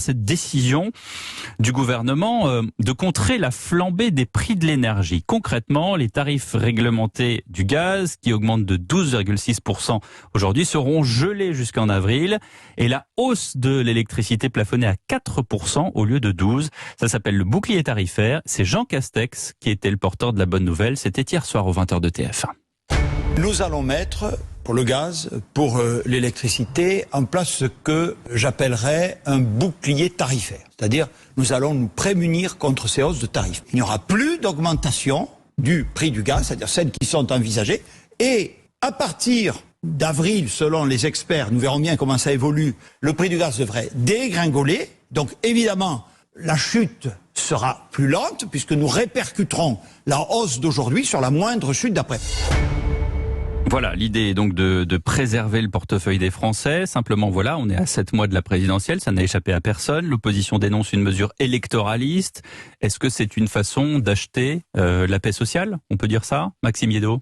cette décision du gouvernement de contrer la flambée des prix de l'énergie. Concrètement, les tarifs réglementés du gaz, qui augmentent de 12,6% aujourd'hui, seront gelés jusqu'en avril. Et la hausse de l'électricité plafonnée à 4% au lieu de 12%. Ça s'appelle le bouclier tarifaire. C'est Jean Castex qui était le porteur de la bonne nouvelle. C'était hier soir aux 20h de TF1. Nous allons mettre, pour le gaz, pour l'électricité, en place ce que j'appellerais un bouclier tarifaire. C'est-à-dire, nous allons nous prémunir contre ces hausses de tarifs. Il n'y aura plus d'augmentation du prix du gaz, c'est-à-dire celles qui sont envisagées. Et à partir d'avril, selon les experts, nous verrons bien comment ça évolue, le prix du gaz devrait dégringoler. Donc évidemment, la chute sera plus lente, puisque nous répercuterons la hausse d'aujourd'hui sur la moindre chute d'après. Voilà, l'idée est donc de préserver le portefeuille des Français. Simplement, voilà, on est à 7 mois de la présidentielle, ça n'a échappé à personne. L'opposition dénonce une mesure électoraliste. Est-ce que c'est une façon d'acheter la paix sociale? On peut dire ça, Maxime Yeddo?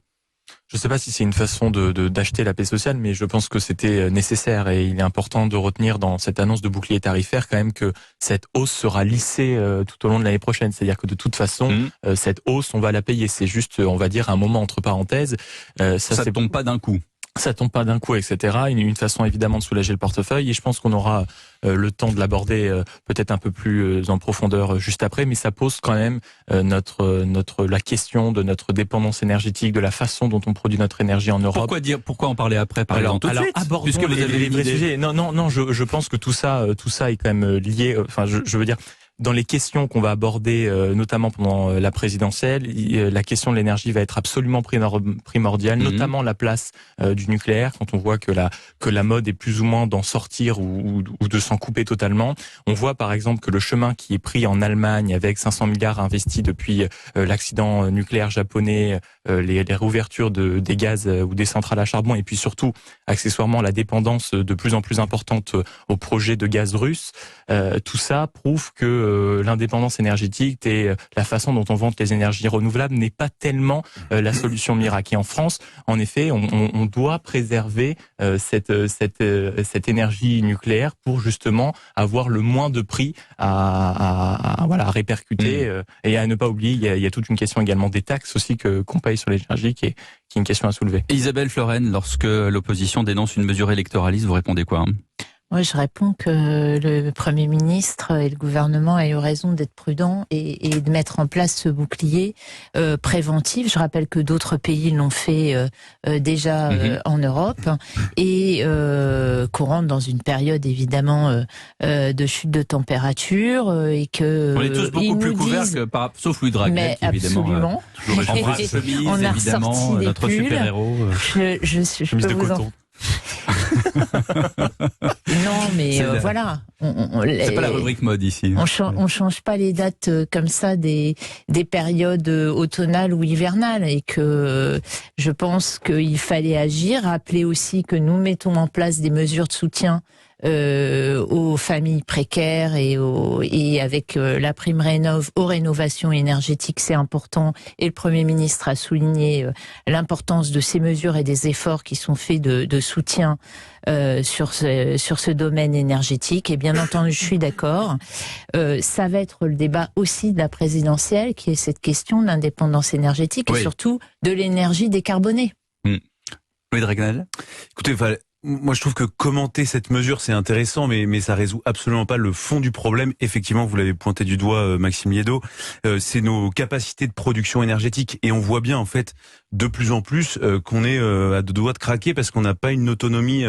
Je ne sais pas si c'est une façon d'acheter la paix sociale, mais je pense que c'était nécessaire et il est important de retenir dans cette annonce de bouclier tarifaire quand même que cette hausse sera lissée tout au long de l'année prochaine. C'est-à-dire que de toute façon, cette hausse, on va la payer. C'est juste, on va dire, un moment entre parenthèses. Ça ne tombe pas d'un coup. Ça tombe pas d'un coup, etc. Une façon évidemment de soulager le portefeuille et je pense qu'on aura le temps de l'aborder peut-être un peu plus en profondeur juste après, mais ça pose quand même la question de notre dépendance énergétique, de la façon dont on produit notre énergie en Europe. Pourquoi en parler après, par exemple, tout de suite, abordons puisque vous avez les vrais sujets. Non, je pense que tout ça est quand même lié. Enfin, je veux dire. Dans les questions qu'on va aborder, notamment pendant la présidentielle, la question de l'énergie va être absolument primordiale, notamment la place du nucléaire, quand on voit que la mode est plus ou moins d'en sortir ou de s'en couper totalement. On voit par exemple que le chemin qui est pris en Allemagne avec 500 milliards investis depuis l'accident nucléaire japonais, les réouvertures des gaz ou des centrales à charbon, et puis surtout, accessoirement, la dépendance de plus en plus importante aux projets de gaz russe, tout ça prouve que l'indépendance énergétique et la façon dont on vante les énergies renouvelables n'est pas tellement la solution miracle. Et en France, en effet, on doit préserver cette énergie nucléaire pour justement avoir le moins de prix à répercuter et à ne pas oublier, il y a toute une question également des taxes aussi qu'on paye sur l'énergie qui est une question à soulever. Isabelle Florennes, lorsque l'opposition dénonce une mesure électoraliste, vous répondez quoi? Moi, je réponds que le Premier ministre et le gouvernement aient eu raison d'être prudents et de mettre en place ce bouclier préventif. Je rappelle que d'autres pays l'ont fait déjà en Europe et qu'on rentre dans une période évidemment de chute de température et que on est tous beaucoup plus couverts sauf Louis Dragnel, évidemment. Absolument. On a ressorti des notre pulls. super-héros. Je peux vous en... Non, mais voilà. C'est pas la rubrique mode ici. On change pas les dates comme ça des périodes automnales ou hivernales et que je pense qu'il fallait agir. Rappeler aussi que nous mettons en place des mesures de soutien aux familles précaires et avec la prime rénov aux rénovations énergétiques, c'est important. Et le Premier ministre a souligné l'importance de ces mesures et des efforts qui sont faits de soutien sur ce domaine énergétique. Et bien entendu, je suis d'accord. Ça va être le débat aussi de la présidentielle, qui est cette question d'indépendance énergétique et surtout de l'énergie décarbonée. Louis Dragnel. Écoutez, moi, je trouve que commenter cette mesure, c'est intéressant, mais ça résout absolument pas le fond du problème. Effectivement, vous l'avez pointé du doigt, Maxime Yeddo, c'est nos capacités de production énergétique. Et on voit bien, en fait, de plus en plus, qu'on est à deux doigts de craquer parce qu'on n'a pas une autonomie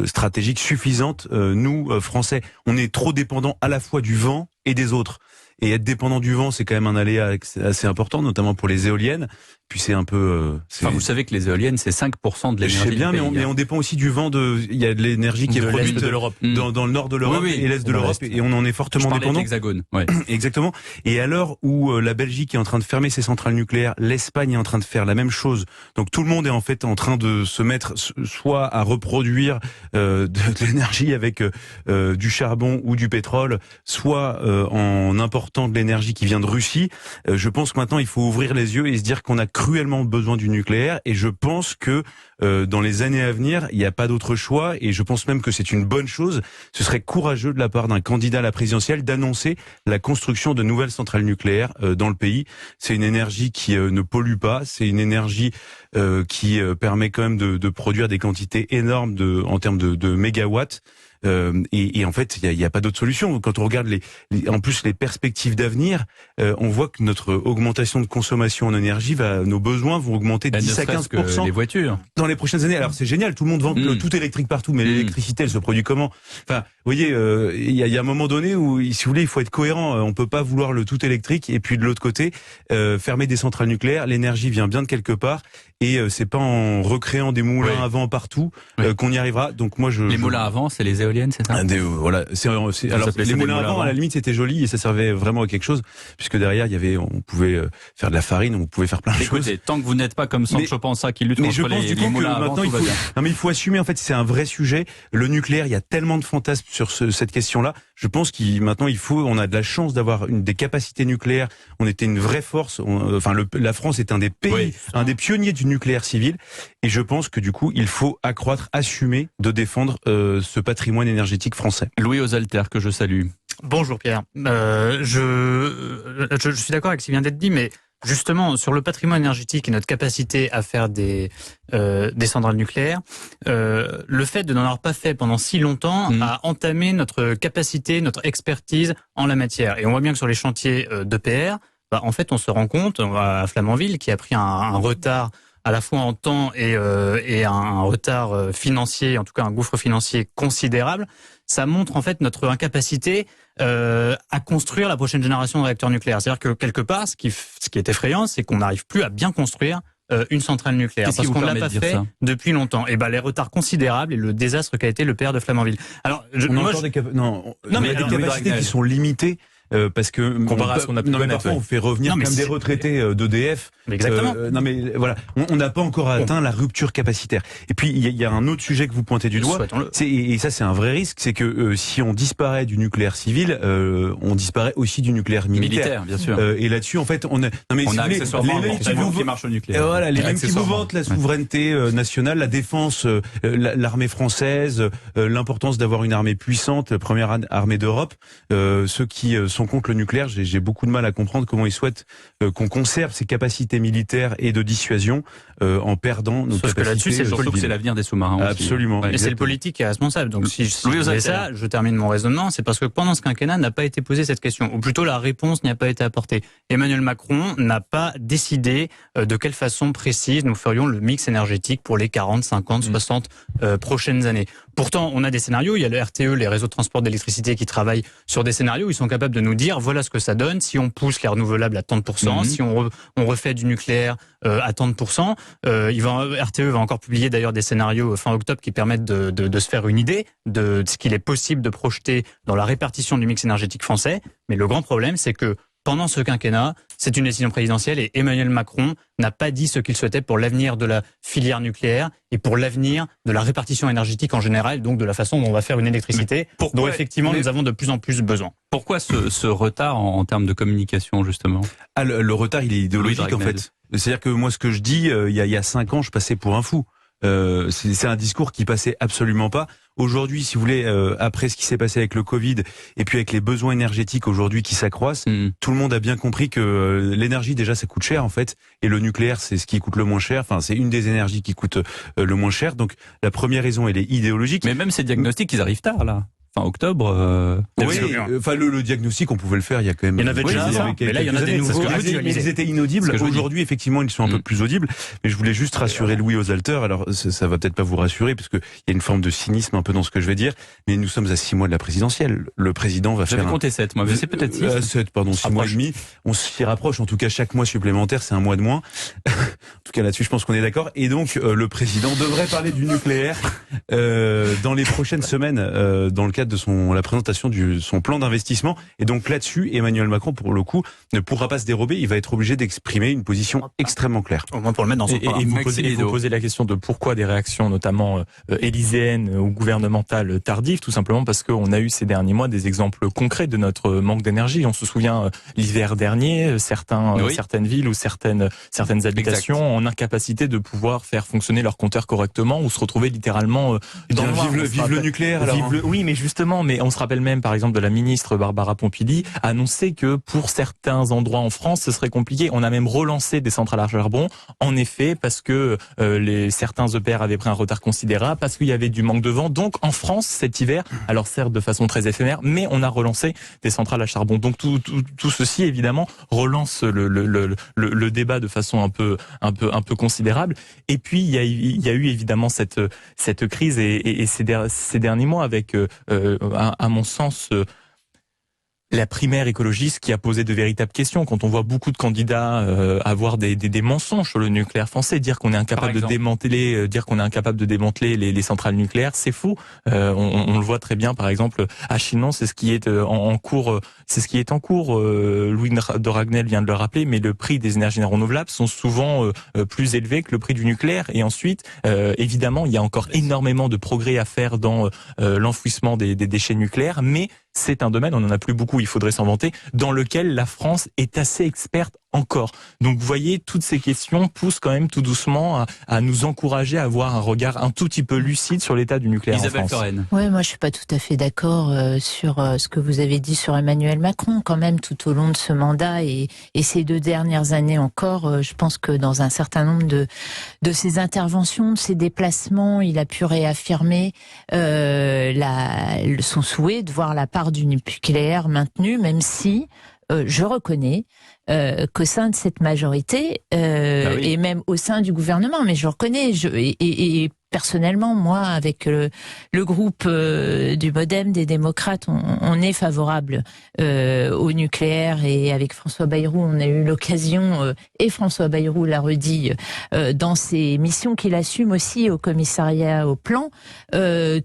stratégique suffisante. Nous, Français, on est trop dépendants à la fois du vent et des autres. Et être dépendant du vent, c'est quand même un aléa assez important, notamment pour les éoliennes. Puis c'est un peu... Enfin, vous savez que les éoliennes, c'est 5% de l'énergie. Je sais bien, mais on dépend aussi du vent. Il y a de l'énergie qui est produite de l'Europe. Dans le nord de l'Europe et l'est de l'Europe, et on en est fortement dépendant. L'Hexagone. Exactement. Et à l'heure où la Belgique est en train de fermer ses centrales nucléaires, l'Espagne est en train de faire la même chose. Donc tout le monde est en fait en train de se mettre soit à reproduire de l'énergie avec du charbon ou du pétrole, soit en important important de l'énergie qui vient de Russie. Je pense que maintenant il faut ouvrir les yeux et se dire qu'on a cruellement besoin du nucléaire. Et je pense que dans les années à venir, il n'y a pas d'autre choix. Et je pense même que c'est une bonne chose. Ce serait courageux de la part d'un candidat à la présidentielle d'annoncer la construction de nouvelles centrales nucléaires dans le pays. C'est une énergie qui ne pollue pas. C'est une énergie qui permet quand même de produire des quantités énormes en termes de mégawatts. Et en fait, il y a pas d'autre solution. Quand on regarde en plus les perspectives d'avenir, on voit que notre augmentation de consommation en énergie nos besoins vont augmenter de 10 à 15% les voitures dans les prochaines années. Alors c'est génial, tout le monde vend tout électrique partout, mais l'électricité, elle se produit comment? Enfin, vous voyez, il y a un moment donné où, si vous voulez, il faut être cohérent. On peut pas vouloir le tout électrique et puis de l'autre côté fermer des centrales nucléaires. L'énergie vient bien de quelque part. Et c'est pas en recréant des moulins à vent partout qu'on y arrivera. Donc moi les moulins à vent, c'est les éoliennes, c'est ça? Voilà. Alors les moulins à vent, à la limite, c'était joli et ça servait vraiment à quelque chose, puisque derrière on pouvait faire de la farine, on pouvait faire plein de choses. Tant que vous n'êtes pas comme Sancho Panza qui lutte contre les moulins à vent, tout va bien. Non mais il faut assumer. En fait, c'est un vrai sujet. Le nucléaire, il y a tellement de fantasmes sur cette question-là. Je pense maintenant on a de la chance d'avoir des capacités nucléaires. On était une vraie force. La France est un des pays, un des pionniers du nucléaire civil, et je pense que du coup il faut assumer de défendre ce patrimoine énergétique français. Louis Osalter, que je salue. Bonjour Pierre. Je suis d'accord avec ce qui vient d'être dit, mais justement sur le patrimoine énergétique et notre capacité à faire des centrales nucléaires, le fait de n'en avoir pas fait pendant si longtemps a entamé notre capacité, notre expertise en la matière. Et on voit bien que sur les chantiers d'EPR, en fait on se rend compte, à Flamanville, qui a pris un retard à la fois en temps et un retard financier, en tout cas un gouffre financier considérable, ça montre en fait notre incapacité à construire la prochaine génération de réacteurs nucléaires. C'est-à-dire que quelque part, ce qui est effrayant, c'est qu'on n'arrive plus à bien construire une centrale nucléaire, parce qu'on l'a pas fait depuis longtemps. Et les retards considérables et le désastre qu'a été le PR de Flamanville. Alors, il y a des capacités qui sont limitées. Parce que comparé à ce qu'on a pu connaître, parfois on fait revenir même des retraités d'EDF. Exactement. Voilà, on n'a pas encore atteint la rupture capacitaire. Et puis il y a un autre sujet que vous pointez du doigt, et ça c'est un vrai risque, c'est que si on disparaît du nucléaire civil, on disparaît aussi du nucléaire militaire, bien sûr. Et là-dessus en fait on a accessoirement qui marche au nucléaire. Voilà, les mêmes qui vous vantent la souveraineté nationale, la défense, l'armée française, l'importance d'avoir une armée puissante, la première armée d'Europe, ceux qui sont contre le nucléaire, j'ai beaucoup de mal à comprendre comment ils souhaitent qu'on conserve ces capacités militaires et de dissuasion en perdant nos capacités. Que là-dessus, c'est l'avenir des sous-marins. Absolument. Et c'est le politique qui est responsable. Donc si je fais ça, je termine mon raisonnement, c'est parce que pendant ce quinquennat n'a pas été posée cette question, ou plutôt la réponse n'y a pas été apportée. Emmanuel Macron n'a pas décidé de quelle façon précise nous ferions le mix énergétique pour les 40, 50, 60 prochaines années. Pourtant, on a des scénarios, il y a le RTE, les réseaux de transport d'électricité qui travaillent sur des scénarios où ils sont capables de nous dire voilà ce que ça donne si on pousse les renouvelables à tant de pourcents, si on refait du nucléaire à tant de pourcents. RTE va encore publier d'ailleurs des scénarios fin octobre qui permettent de se faire une idée de ce qu'il est possible de projeter dans la répartition du mix énergétique français. Mais le grand problème, c'est que pendant ce quinquennat, c'est une décision présidentielle et Emmanuel Macron n'a pas dit ce qu'il souhaitait pour l'avenir de la filière nucléaire et pour l'avenir de la répartition énergétique en général, donc de la façon dont on va faire une électricité dont effectivement nous avons de plus en plus besoin. Pourquoi ce retard en termes de communication, justement? Le retard, il est idéologique en fait. C'est-à-dire que moi, ce que je dis, il y a 5 ans, je passais pour un fou. C'est un discours qui passait absolument pas. Aujourd'hui, si vous voulez, après ce qui s'est passé avec le Covid et puis avec les besoins énergétiques aujourd'hui qui s'accroissent, tout le monde a bien compris que l'énergie déjà ça coûte cher en fait, et le nucléaire c'est ce qui coûte le moins cher. Enfin, c'est une des énergies qui coûte le moins cher. Donc la première raison, elle est idéologique. Mais même ces diagnostics, ils arrivent tard là. Fin octobre. Oui, enfin le diagnostic, on pouvait le faire il y a quand même. Il y en avait déjà, mais là il y en a des nouveaux. Ils étaient inaudibles. Aujourd'hui, effectivement, ils sont un peu plus audibles. Mais je voulais juste rassurer Louis Osalter. Alors, ça va peut-être pas vous rassurer, parce que il y a une forme de cynisme un peu dans ce que je vais dire. Mais nous sommes à 6 mois de la présidentielle. Le président va faire. J'avais compté 7 mois, mais c'est peut-être 6. 7, pardon, 6 mois et demi. On s'y rapproche. En tout cas, chaque mois supplémentaire, c'est un mois de moins. En tout cas, là-dessus, je pense qu'on est d'accord. Et donc, le président devrait parler du nucléaire dans les prochaines semaines, dans le cadre cadre de la présentation de son plan d'investissement. Et donc là-dessus, Emmanuel Macron, pour le coup, ne pourra pas se dérober. Il va être obligé d'exprimer une position extrêmement claire. Au moins pour le mettre dans son programme. Et vous posez la question de pourquoi des réactions, notamment élyséennes ou gouvernementales tardives, tout simplement parce qu'on a eu ces derniers mois des exemples concrets de notre manque d'énergie. On se souvient l'hiver dernier, certaines villes ou certaines habitations en incapacité de pouvoir faire fonctionner leur compteur correctement ou se retrouver littéralement dans le noir. Vive le nucléaire alors. Oui, mais justement, on se rappelle même par exemple de la ministre Barbara Pompili annoncer que pour certains endroits en France, ce serait compliqué. On a même relancé des centrales à charbon, en effet, parce que certains EPR avaient pris un retard considérable, parce qu'il y avait du manque de vent. Donc en France, cet hiver, alors certes de façon très éphémère, mais on a relancé des centrales à charbon. Donc tout ceci évidemment relance le débat de façon un peu considérable. Et puis il y a eu évidemment cette crise et ces derniers mois avec à mon sens la primaire écologiste qui a posé de véritables questions. Quand on voit beaucoup de candidats avoir des mensonges sur le nucléaire français, dire qu'on est incapable de démanteler les centrales nucléaires, c'est faux. On le voit très bien, par exemple, à Chinon, c'est ce qui est en cours. C'est ce qui est en cours. Louis de Ragnel vient de le rappeler, mais le prix des énergies renouvelables sont souvent plus élevés que le prix du nucléaire. Et ensuite, évidemment, il y a encore énormément de progrès à faire dans l'enfouissement des déchets nucléaires, mais c'est un domaine, on n'en a plus beaucoup, il faudrait s'en vanter, dans lequel la France est assez experte encore. Donc vous voyez, toutes ces questions poussent quand même tout doucement à nous encourager à avoir un regard un tout petit peu lucide sur l'état du nucléaire en France. Ouais, moi je suis pas tout à fait d'accord sur ce que vous avez dit sur Emmanuel Macron. Quand même, tout au long de ce mandat et ces 2 dernières années encore, je pense que dans un certain nombre de ses interventions, de ses déplacements, il a pu réaffirmer son souhait de voir la part du nucléaire maintenue, même si je reconnais qu'au sein de cette majorité et même au sein du gouvernement, mais je reconnais et personnellement, moi, avec le groupe du MoDem, des démocrates, on est favorable au nucléaire, et avec François Bayrou, on a eu l'occasion, et François Bayrou l'a redit dans ses missions qu'il assume aussi au commissariat au plan,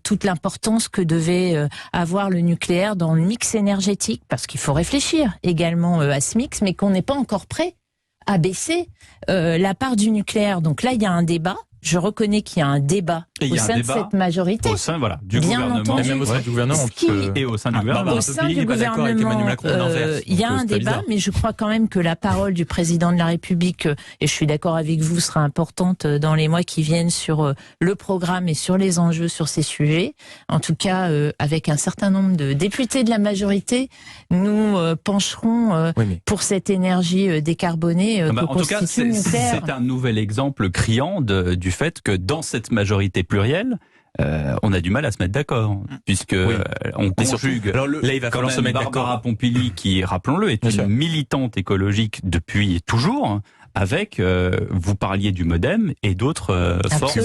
toute l'importance que devait avoir le nucléaire dans le mix énergétique, parce qu'il faut réfléchir également à ce mix, mais qu'on n'est pas encore prêt à baisser la part du nucléaire. Donc là, il y a un débat. Je reconnais qu'il y a un débat au sein de cette majorité. Au sein, du gouvernement. Entendu, et même au sein du gouvernement. Et au sein du gouvernement. Au sein du gouvernement, il y a un débat, mais je crois quand même que la parole du président de la République, et je suis d'accord avec vous, sera importante dans les mois qui viennent sur le programme et sur les enjeux sur ces sujets. En tout cas, avec un certain nombre de députés de la majorité, nous pencherons pour cette énergie décarbonée que constitue le nucléaire. C'est un nouvel exemple criant du fait que dans cette majorité plurielle, on a du mal à se mettre d'accord, puisque on conjugue. Alors là, il va falloir se mettre d'accord. Barbara Pompili, qui, rappelons-le, est une militante écologique depuis toujours, avec, vous parliez du MoDem et d'autres forces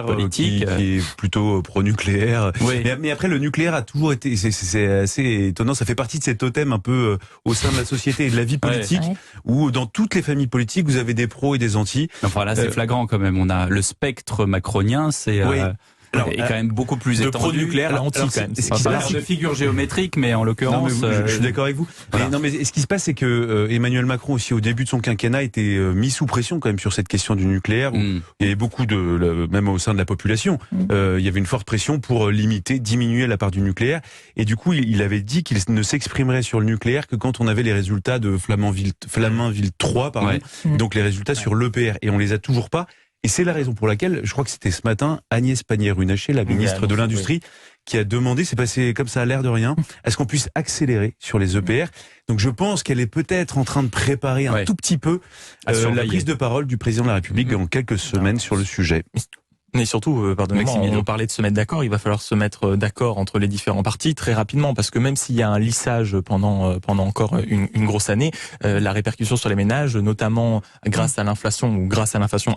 politiques. Qui est plutôt pro-nucléaire. Oui. Mais après, le nucléaire a toujours été, c'est assez étonnant, ça fait partie de ces totems un peu au sein de la société et de la vie politique, où dans toutes les familles politiques, vous avez des pros et des anti. Enfin là, c'est flagrant quand même. On a le spectre macronien, c'est... est quand même beaucoup plus étendu. Pro-nucléaire, l'anti quand même. C'est pas de figure géométrique, mais en l'occurrence... je suis d'accord avec vous. Voilà. Mais non, mais ce qui se passe, c'est que Emmanuel Macron aussi, au début de son quinquennat, était mis sous pression quand même sur cette question du nucléaire. Où il y avait beaucoup même au sein de la population, il y avait une forte pression pour diminuer la part du nucléaire. Et du coup, il avait dit qu'il ne s'exprimerait sur le nucléaire que quand on avait les résultats de Flamanville 3, pardon. Donc les résultats sur l'EPR. Et on les a toujours pas. Et c'est la raison pour laquelle, je crois que c'était ce matin, Agnès Pannier-Runacher, la ministre de l'Industrie, qui a demandé, c'est passé comme ça à l'air de rien, à ce qu'on puisse accélérer sur les EPR. Donc je pense qu'elle est peut-être en train de préparer un tout petit peu la prise de parole du président de la République dans quelques semaines sur le sujet. Mais surtout, pardonnez-moi, on parlait de se mettre d'accord, il va falloir se mettre d'accord entre les différents partis très rapidement, parce que même s'il y a un lissage pendant encore une grosse année, la répercussion sur les ménages, notamment grâce à l'inflation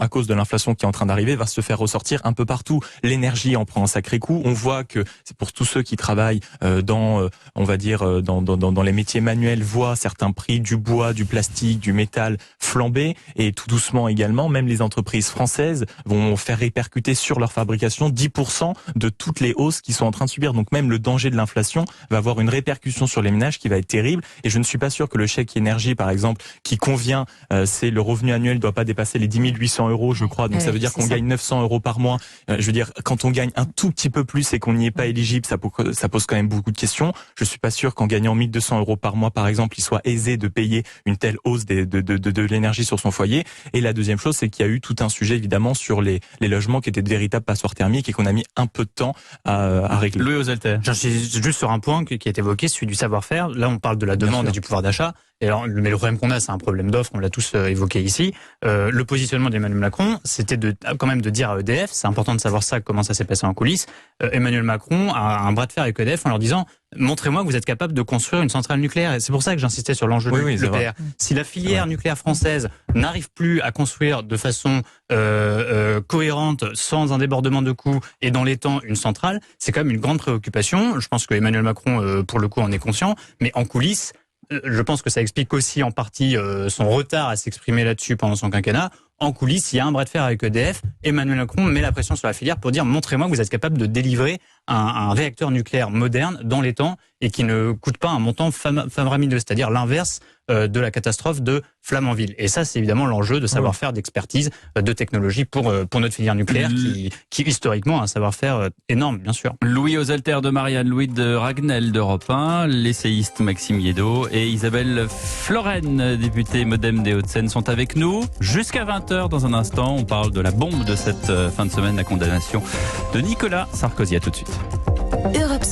à cause de l'inflation qui est en train d'arriver, va se faire ressortir un peu partout. L'énergie en prend un sacré coup. On voit que c'est pour tous ceux qui travaillent dans les métiers manuels, voient certains prix du bois, du plastique, du métal flamber, et tout doucement également, même les entreprises françaises vont faire répercuter coûter sur leur fabrication 10% de toutes les hausses qu'ils sont en train de subir. Donc même le danger de l'inflation va avoir une répercussion sur les ménages qui va être terrible. Et je ne suis pas sûr que le chèque énergie, par exemple, qui convient, c'est le revenu annuel doit pas dépasser les 10 800 euros, je crois. Donc ça veut dire qu'on gagne 900 euros par mois. Je veux dire, quand on gagne un tout petit peu plus et qu'on n'y est pas éligible, ça pose quand même beaucoup de questions. Je suis pas sûr qu'en gagnant 1200 euros par mois, par exemple, il soit aisé de payer une telle hausse de l'énergie sur son foyer. Et la deuxième chose, c'est qu'il y a eu tout un sujet, évidemment, sur les logements qui étaient de véritables passoires thermiques et qu'on a mis un peu de temps à régler. Louis Ozelter. J'insiste juste sur un point qui est évoqué, celui du savoir-faire. Là, on parle de la demande et du pouvoir d'achat. Et alors, mais le problème qu'on a, c'est un problème d'offre, on l'a tous évoqué ici. Le positionnement d'Emmanuel Macron, c'était quand même de dire à EDF, c'est important de savoir ça, comment ça s'est passé en coulisses. Emmanuel Macron a un bras de fer avec EDF en leur disant, montrez-moi que vous êtes capable de construire une centrale nucléaire. Et c'est pour ça que j'insistais sur l'enjeu de l'EPR. Si la filière nucléaire française n'arrive plus à construire de façon cohérente, sans un débordement de coûts et dans les temps une centrale, c'est quand même une grande préoccupation. Je pense que Emmanuel Macron, pour le coup, en est conscient. Mais en coulisses, je pense que ça explique aussi en partie son retard à s'exprimer là-dessus pendant son quinquennat. En coulisses, il y a un bras de fer avec EDF. Emmanuel Macron met la pression sur la filière pour dire montrez-moi que vous êtes capable de délivrer un réacteur nucléaire moderne dans les temps et qui ne coûte pas un montant faramineux, c'est-à-dire l'inverse de la catastrophe de Flamanville. Et ça, c'est évidemment l'enjeu de savoir-faire, d'expertise, de technologie pour notre filière nucléaire qui historiquement a un savoir-faire énorme, bien sûr. Louis Ozelter de Marianne, Louis de Ragnel d'Europe 1, l'essayiste Maxime Yeddo et Isabelle Floren, députée Modem des Hauts-de-Seine, sont avec nous jusqu'à 20h. Dans un instant, on parle de la bombe de cette fin de semaine, la condamnation de Nicolas Sarkozy. À tout de suite.